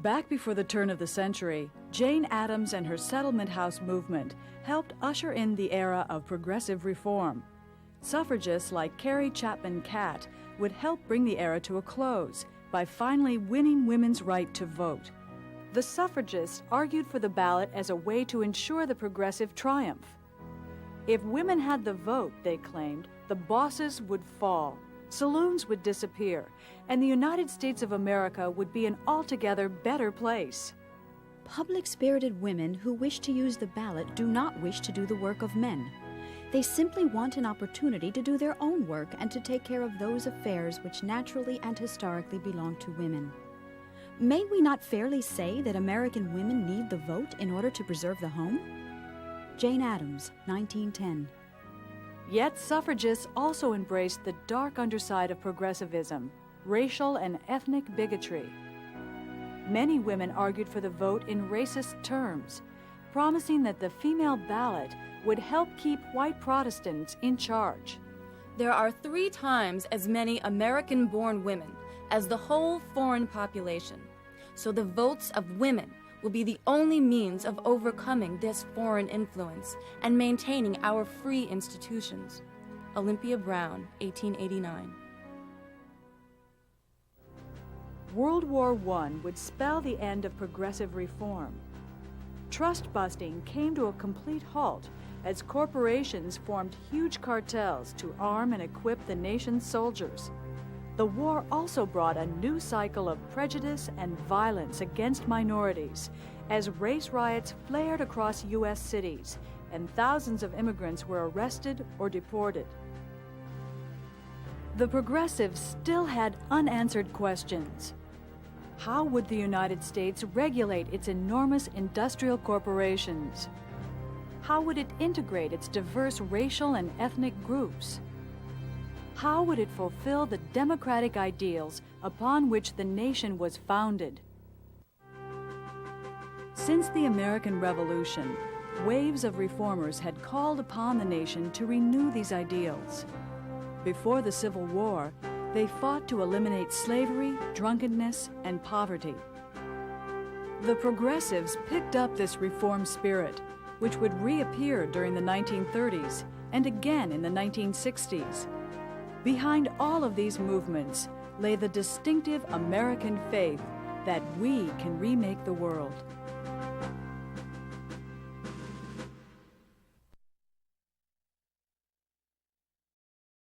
Back before the turn of the century, Jane Addams and her settlement house movement helped usher in the era of progressive reform. Suffragists like Carrie Chapman Catt would help bring the era to a close by finally winning women's right to vote. The suffragists argued for the ballot as a way to ensure the progressive triumph. If women had the vote, they claimed, the bosses would fall, saloons would disappear, and the United States of America would be an altogether better place. Public-spirited women who wish to use the ballot do not wish to do the work of men. They simply want an opportunity to do their own work and to take care of those affairs which naturally and historically belong to women. May we not fairly say that American women need the vote in order to preserve the home? Jane Addams, 1910. Yet suffragists also embraced the dark underside of progressivism, racial and ethnic bigotry. Many women argued for the vote in racist terms, promising that the female ballot would help keep white Protestants in charge. There are 3 times as many American-born women as the whole foreign population, so the votes of women will be the only means of overcoming this foreign influence and maintaining our free institutions. Olympia Brown, 1889. World War I would spell the end of progressive reform. Trust-busting came to a complete halt as corporations formed huge cartels to arm and equip the nation's soldiers. The war also brought a new cycle of prejudice and violence against minorities as race riots flared across U.S. cities and thousands of immigrants were arrested or deported. The progressives still had unanswered questions. How would the United States regulate its enormous industrial corporations? How would it integrate its diverse racial and ethnic groups? How would it fulfill the democratic ideals upon which the nation was founded? Since the American Revolution, waves of reformers had called upon the nation to renew these ideals. Before the Civil War, they fought to eliminate slavery, drunkenness, and poverty. The progressives picked up this reform spirit, which would reappear during the 1930s and again in the 1960s. Behind all of these movements lay the distinctive American faith that we can remake the world.